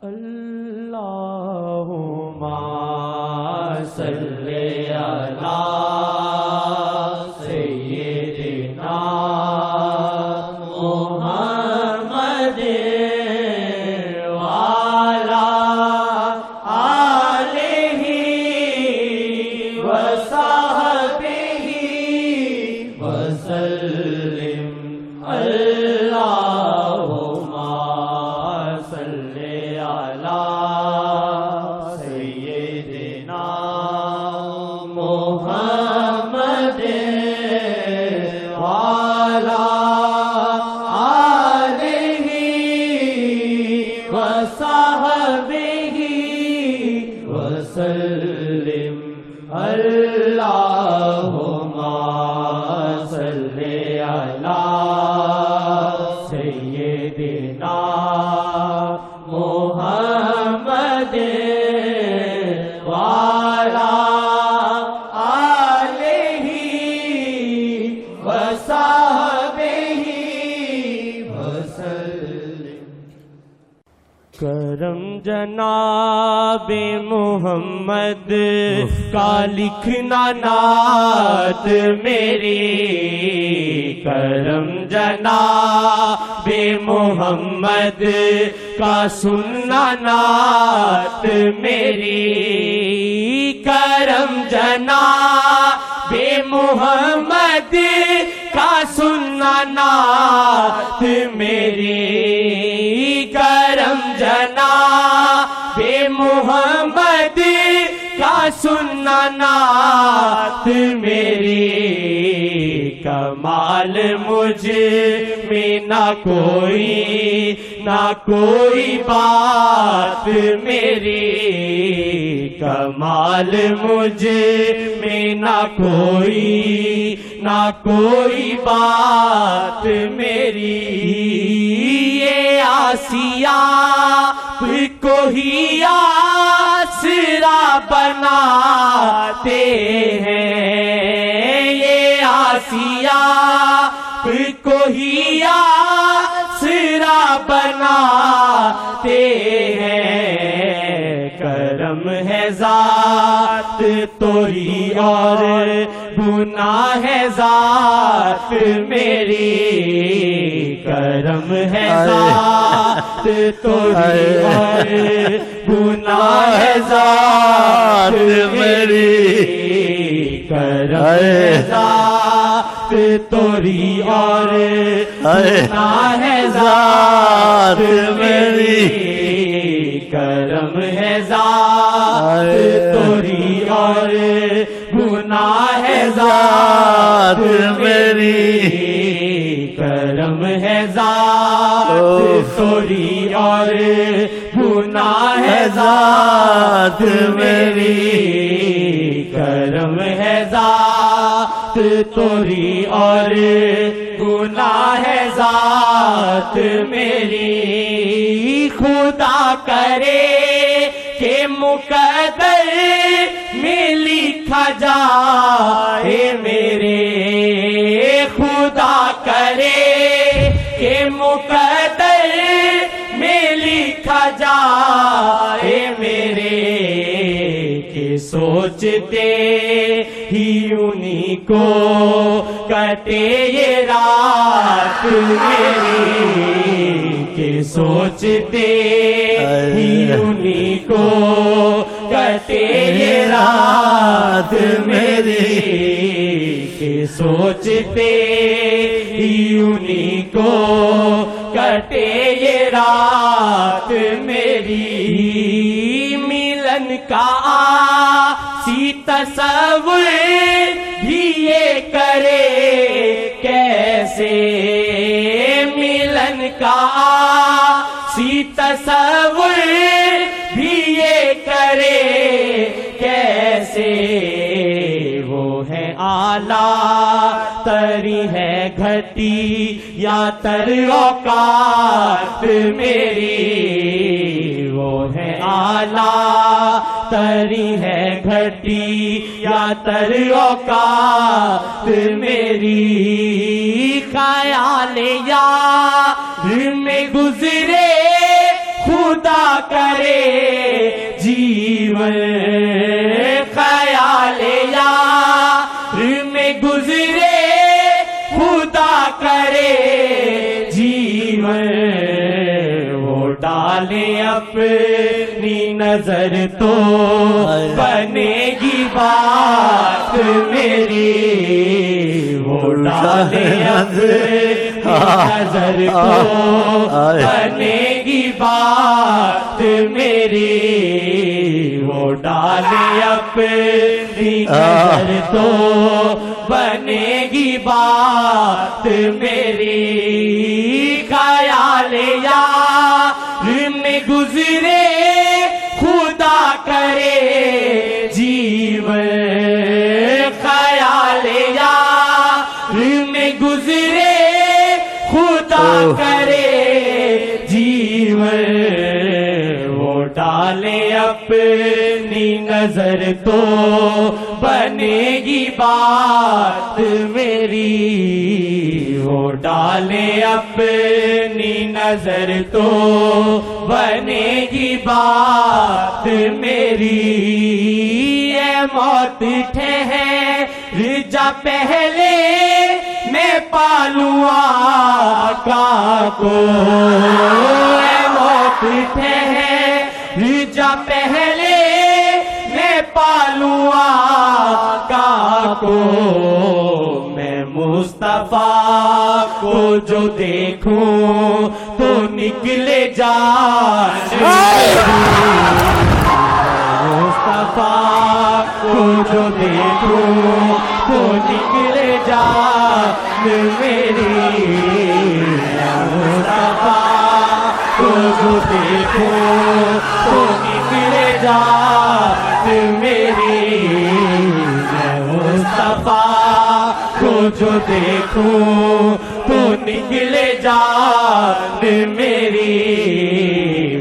اللہم صلی علی سیدنا محمد وعلی آلہ وصحبہ وسلم اللہم صلی علی سیدنا محمد وعلی آلہ وصحبہ وسلم اللہم صلی علی سیدنا محمد وعلی آلہ وصحبہ وسلم۔ کرم جناب محمد کا لکھنا نعت میری، کرم جناب محمد کا سننا نعت میری، کرم جناب محمد کا سننا نعت میری، کرم جناب محمد کا سننا نعت میری، کمال مجھ میں نہ کوئی بات میری، کمال مجھ میں نہ کوئی بات میری، یہ آسیہ کو ہی آسرا بناتے ہیں، یہ آسیہ کو ہی آسرا بناتے ہیں، کرم ہے ذات توری اور گناہ ہے ذات میری، کرم ہے ذات توری اور گناہ ہے ذات میری، کرم ہے ذات توری اور گناہ ہے ذات میری، کرم ہے ذات توری اور گناہ ہے ذات میری، کرم ہے ذات توری اور گناہ ہے ذات میری، کرم ہے ذات توری اور گناہ ہے ذات میری، خدا کرے کہ مقدر میں لکھا جائے میرے، خدا کرے کہ مقدر میں لکھا جائے میرے، کہ سوچتے ہی انہی کو کٹے یہ رات میری، کہ سوچتے ہی انہی کو کٹے یہ رات میری، کہ سوچتے ہی انہی کو کٹے یہ رات میری، ملن کا سی تصور بھی یہ کرے کیسے، ملن کا سی تصور بھی یہ کرے کیسے، وہ ہے اعلیٰ تری ہے گھٹی یا تر اوقات میری، وہ ہے اعلیٰ تری ہے گھٹی یا تر اوقات میری، خیال یار میں گزرے خدا کرے جیون خیال یار میں گزرے خدا کرے جیون وہ ڈالے اپنی نظر تو بنے گی بات میری وہ ڈالے اپنی نظر تو بنے گی بات میری وہ ڈالے اپنی نظر تو بنے گی بات میری خیال یار میں گزرے خدا کرے جیون خیال یار میں گزرے خدا کرے جیون وہ ڈالے اپنی نظر تو بنے گی بات میری وہ ڈالے اپنی نظر تو بنے گی بات میری اے موت ٹھہر جا پہلے میں پالوں آقا کو اے موت ٹھہر جا پہلے میں پالوں آقا کو میں مصطفیٰ کو جو دیکھوں تو نکلے جان مصطفیٰ کو جو دیکھوں تو نکلے جان میری مصطفیٰ کو جو دیکھوں تو نکلے جان میری مصطفیٰ کو جو دیکھوں تو نکلے جان میری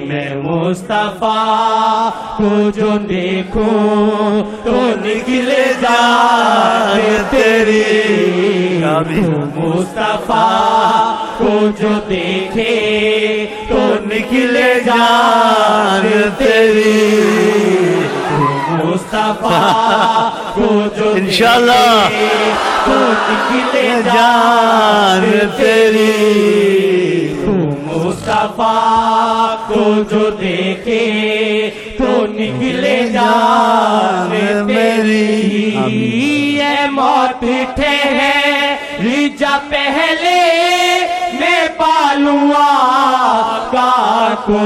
میں مصطفیٰ کو جو دیکھوں تو نکلے جان تیری مصطفیٰ کو جو دیکھے تو نکلے جان تیری مصطفیٰ کو جو انشاءاللہ تو نکلے جان تیری مصطفیٰ کو جو دیکھے تو نکلے جان میری اے موت ٹھہر جا پہلے میں پالوں آقا کو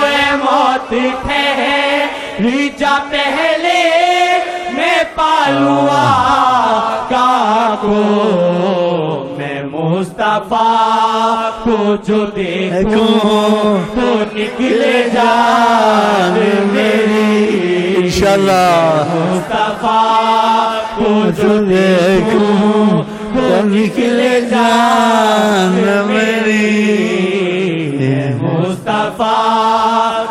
اے موت ٹھہر جا پہلے میں پالوں آقا کو میں مصطفیٰ کو جو دیکھوں تو نکلے جان میری انشاءاللہ مصطفیٰ کو جو دیکھوں تو نکلے جان میری مصطفیٰ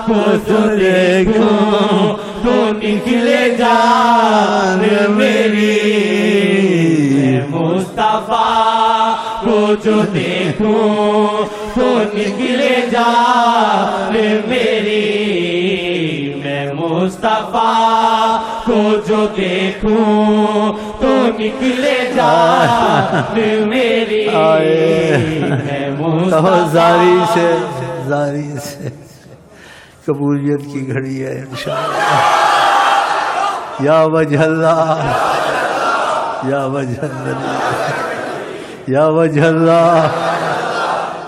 کو جو دیکھوں تو نکلے جان میری مصطفیٰ کو جو دیکھوں تو نکلے جان میری میں مصطفیٰ کو جو دیکھوں تو نکلے جان میری میں زاری سے قبولیت کی گھڑی ہے انشاءاللہ یا وجہ اللہ یا وجہ النبی یا وجہ اللہ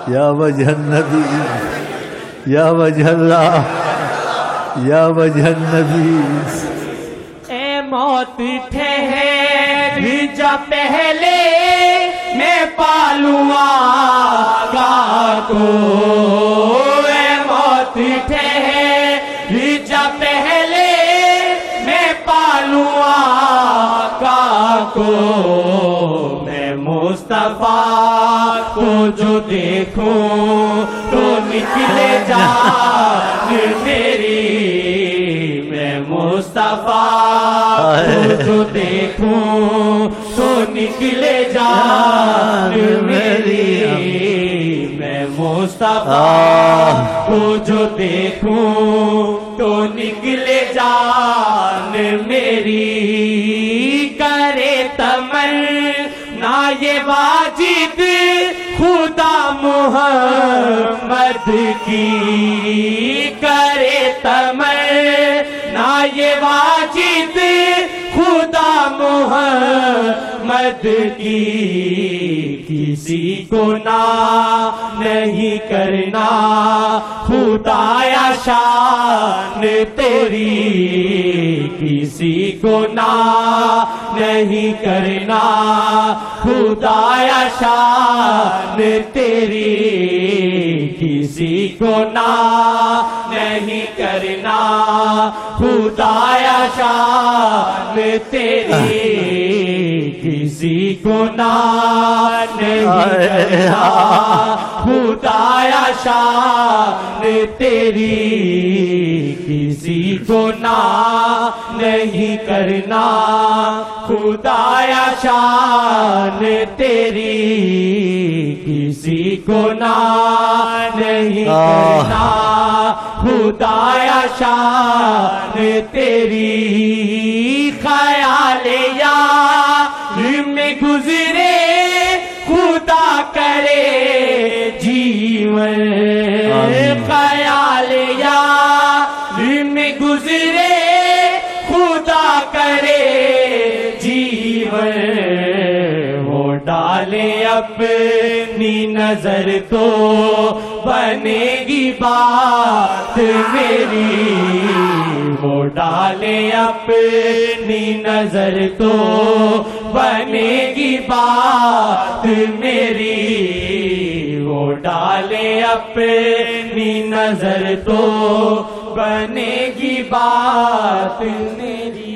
یا وجہ النبی یا وجہ اللہ یا وجہ النبی اے موت ٹھہر جا پہلے میں پالوں آقا کو اے موت ٹھہر جا پہلے میں پالوں آقا کو میں مصطفیٰ کو جو دیکھوں تو نکلے جان میری میں مصطفیٰ کو جو دیکھوں تو نکلے جان میری میں مصطفیٰ کو جو دیکھوں تو نکلے جان میری، کرے تمنا یہ واجد خدا محمد کی، کرے تمنا یہ واجد خدا محمد کی، کسی کو نہ نہیں کرنا خدایا شان تیری، کسی کو نہ نہیں کرنا خدایا شان تیری، کسی کو نہ نہیں کرنا خدایا شان تیری، کسی کو نہ نہیں کرنا خدایا شان تیری، کسی کو نہ نہیں کرنا خدایا شان تیری، کسی کو نہ نہیں کرنا خدایا شان تیری، خیال یار میں گزرے خدا کرے جیون، خیال یار میں گزرے خدا کرے جیون، وہ ڈالے اپنی نظر تو بنے گی بات میری، وہ ڈالے اپنی نظر تو بنے گی بات میری، وہ ڈالے اپنی نظر تو بنے گی بات میری۔